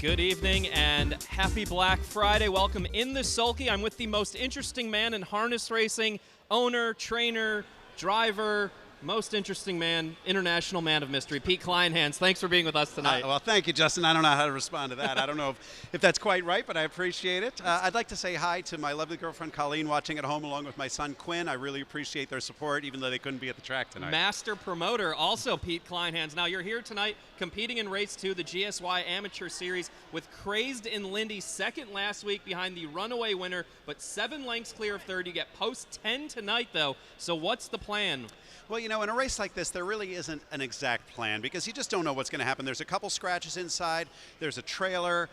Good evening and happy Black Friday. Welcome In the Sulky. I'm with the most interesting man in harness racing, owner, trainer, driver, most interesting man, international man of mystery, Pete Kleinhans. Thanks for being with us tonight. Well, thank you, Justin. I don't know how to respond to that. I don't know if that's quite right, but I appreciate it. I'd like to say hi to my lovely girlfriend, Colleen, watching at home, along with my son, Quinn. I really appreciate their support, even though they couldn't be at the track tonight. Master promoter, also Pete Kleinhans. Now, you're here tonight competing in Race 2, the GSY Amateur Series, with Crazed in Lindy, second last week behind the runaway winner, but 7 lengths clear of third. You get post 10 tonight, though. So what's the plan? Well, you know, in a race like this, there really isn't an exact plan because you just don't know what's going to happen. There's a couple scratches inside. There's a trailer.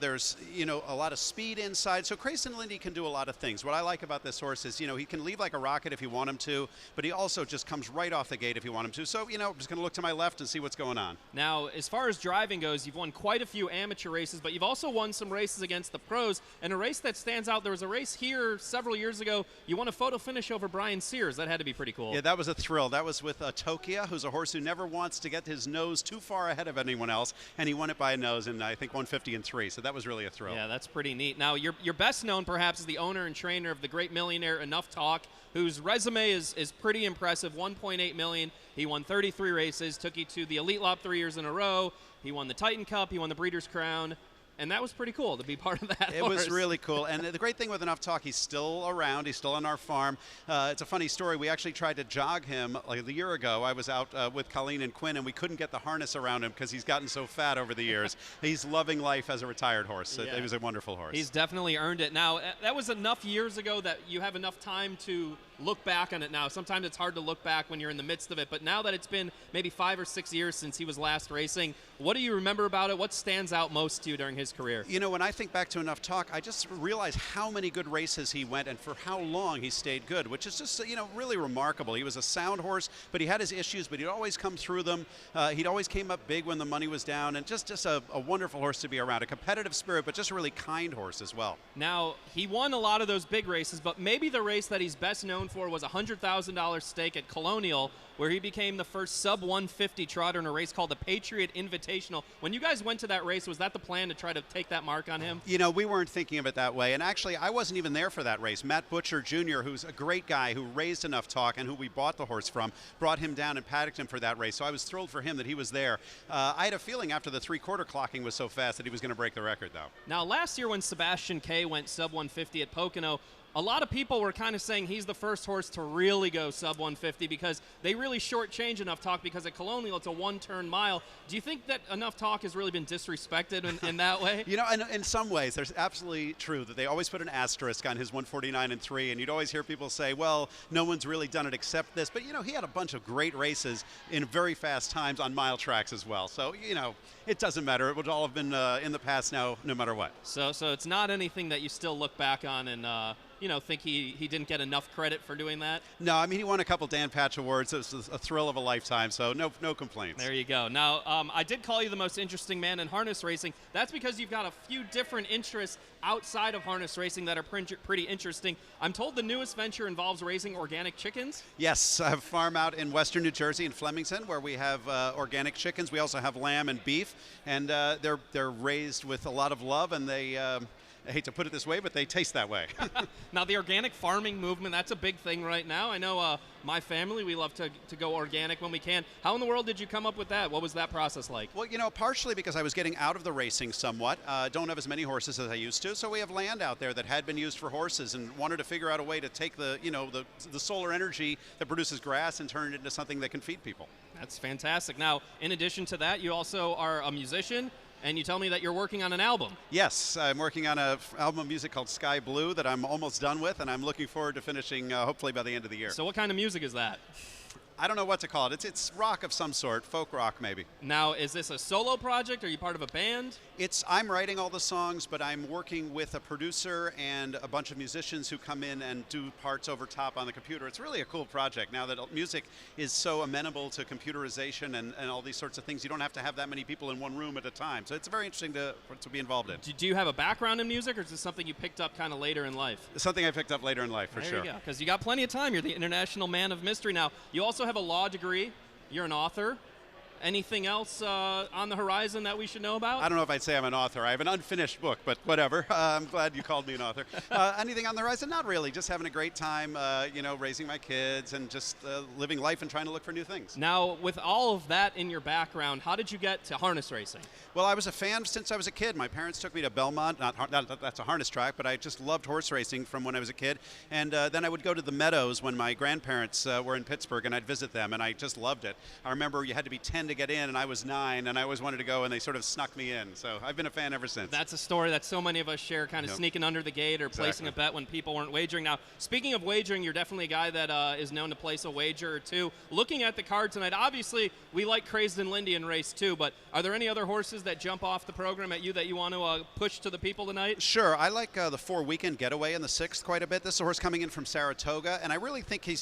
There's, you know, a lot of speed inside. So Crazed in Lindy can do a lot of things. What I like about this horse is, you know, he can leave like a rocket if you want him to, but he also just comes right off the gate if you want him to. So, you know, I'm just going to look to my left and see what's going on. Now, as far as driving goes, you've won quite a few amateur races, but you've also won some races against the pros. And a race that stands out, there was a race here several years ago. You won a photo finish over Brian Sears. That had to be pretty cool. Yeah, that was a thrill. That was with Tokia, who's a horse who never wants to get his nose too far ahead of anyone else, and he won it by a nose in, I think, 150 and 3. So that was really a thrill. Yeah, that's pretty neat. Now, you're best known perhaps as the owner and trainer of the great millionaire Enough Talk, whose resume is pretty impressive. 1.8 million. He won 33 races, took you to the Elite Lop 3 years in a row. He won the Titan Cup. He won the Breeders' Crown. And that was pretty cool to be part of that. It was really cool. And the great thing with Enough Talk, he's still around. He's still on our farm. It's a funny story. We actually tried to jog him like a year ago. I was out with Colleen and Quinn, and we couldn't get the harness around him because he's gotten so fat over the years. He's loving life as a retired horse. Yeah. He was a wonderful horse. He's definitely earned it. Now, that was enough years ago that you have enough time to look back on it now. Sometimes it's hard to look back when you're in the midst of it, but now that it's been maybe 5 or 6 years since he was last racing, what do you remember about it? What stands out most to you during his career? You know, when I think back to Enough Talk, I just realize how many good races he went and for how long he stayed good, which is just, you know, really remarkable. He was a sound horse, but he had his issues, but he'd always come through them. He'd always came up big when the money was down, and just a wonderful horse to be around. A competitive spirit, but just a really kind horse as well. Now, he won a lot of those big races, but maybe the race that he's best known for was a $100,000 stake at Colonial, where he became the first sub-150 trotter in a race called the Patriot Invitational. When you guys went to that race, was that the plan to try to take that mark on him? You know, we weren't thinking of it that way. And actually, I wasn't even there for that race. Matt Butcher Jr., who's a great guy who raised Enough Talk and who we bought the horse from, brought him down and paddocked him for that race. So I was thrilled for him that he was there. I had a feeling after the three-quarter clocking was so fast that he was going to break the record, though. Now, last year when Sebastian K went sub-150 at Pocono, a lot of people were kind of saying he's the first horse to really go sub-150 because they really shortchange Enough Talk because at Colonial it's a one-turn mile. Do you think that Enough Talk has really been disrespected in that way? You know, in some ways, there's absolutely true that they always put an asterisk on his 149 and 3, and you'd always hear people say, well, no one's really done it except this. But, you know, he had a bunch of great races in very fast times on mile tracks as well. So, you know, it doesn't matter. It would all have been in the past now, no matter what. So it's not anything that you still look back on and you know, think he didn't get enough credit for doing that? No, I mean, he won a couple Dan Patch Awards. It was a thrill of a lifetime, so no complaints. There you go. Now, I did call you the most interesting man in harness racing. That's because you've got a few different interests outside of harness racing that are pretty interesting. I'm told the newest venture involves raising organic chickens? Yes, I have a farm out in western New Jersey in Flemington where we have organic chickens. We also have lamb and beef, and they're raised with a lot of love, and they I hate to put it this way, but they taste that way. Now, the organic farming movement, that's a big thing right now. I know my family, we love to go organic when we can. How in the world did you come up with that? What was that process like? Well, you know, partially because I was getting out of the racing somewhat. Don't have as many horses as I used to, so we have land out there that had been used for horses and wanted to figure out a way to take the solar energy that produces grass and turn it into something that can feed people. That's fantastic. Now, in addition to that, you also are a musician. And you tell me that you're working on an album. Yes, I'm working on an album of music called Sky Blue that I'm almost done with, and I'm looking forward to finishing hopefully by the end of the year. So what kind of music is that? I don't know what to call it. It's rock of some sort, folk rock maybe. Now, is this a solo project? Are you part of a band? I'm writing all the songs, but I'm working with a producer and a bunch of musicians who come in and do parts over top on the computer. It's really a cool project now that music is so amenable to computerization and all these sorts of things. You don't have to have that many people in one room at a time. So it's very interesting to be involved in. Do you have a background in music, or is this something you picked up kind of later in life? It's something I picked up later in life, for sure. There you go, because you got plenty of time. You're the international man of mystery now. You also have a law degree. You're an author. Anything else on the horizon that we should know about? I don't know if I'd say I'm an author. I have an unfinished book, but whatever. I'm glad you called me an author. Anything on the horizon? Not really. Just having a great time, raising my kids and just living life and trying to look for new things. Now, with all of that in your background, how did you get to harness racing? Well, I was a fan since I was a kid. My parents took me to Belmont. Not that's a harness track, but I just loved horse racing from when I was a kid. And then I would go to the Meadows when my grandparents were in Pittsburgh, and I'd visit them, and I just loved it. I remember you had to be 10 to get in, and I was 9, and I always wanted to go, and they sort of snuck me in. So I've been a fan ever since. That's a story that so many of us share, kind of sneaking under the gate or placing a bet when people weren't wagering. Now, speaking of wagering, you're definitely a guy that is known to place a wager or two. Looking at the card tonight, obviously we like Crazed and Lindy in race 2, but are there any other horses that jump off the program at you that you want to push to the people tonight? Sure. I like the 4 Weekend Getaway in the 6th quite a bit. This is a horse coming in from Saratoga, and I really think she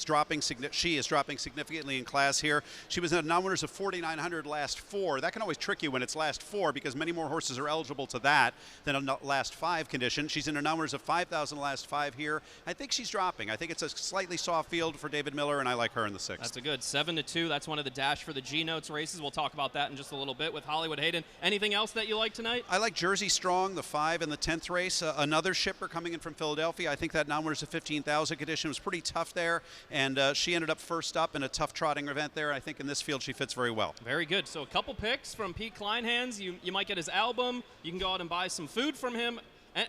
is dropping significantly in class here. She was in a non-winners of 4,900 last 4. That can always trick you when it's last 4 because many more horses are eligible to that than a last 5 condition. She's in a non-winners of 5,000 last 5 here. I think she's dropping. I think it's a slightly soft field for David Miller, and I like her in the 6th. That's a good 7-2. That's one of the Dash for the G-Notes races. We'll talk about that in just a little bit with Hollywood Hayden. Anything else that you like tonight? I like Jersey Strong, the 5 in the 10th race. Another shipper coming in from Philadelphia. I think that non-winners of 15,000 condition was pretty tough there, and she ended up first up in a tough trotting event there. I think in this field she fits very well. Very good. So a couple picks from Pete Kleinhans. You might get his album. You can go out and buy some food from him.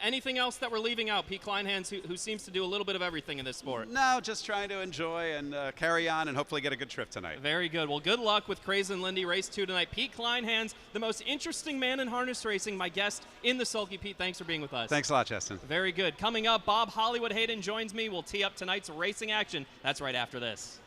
Anything else that we're leaving out? Pete Kleinhans, who seems to do a little bit of everything in this sport. No, just trying to enjoy and carry on and hopefully get a good trip tonight. Very good. Well, good luck with Craze and Lindy race 2 tonight. Pete Kleinhans, the most interesting man in harness racing, my guest in the Sulky. Pete, thanks for being with us. Thanks a lot, Justin. Very good. Coming up, Bob Hollywood Hayden joins me. We'll tee up tonight's racing action. That's right after this.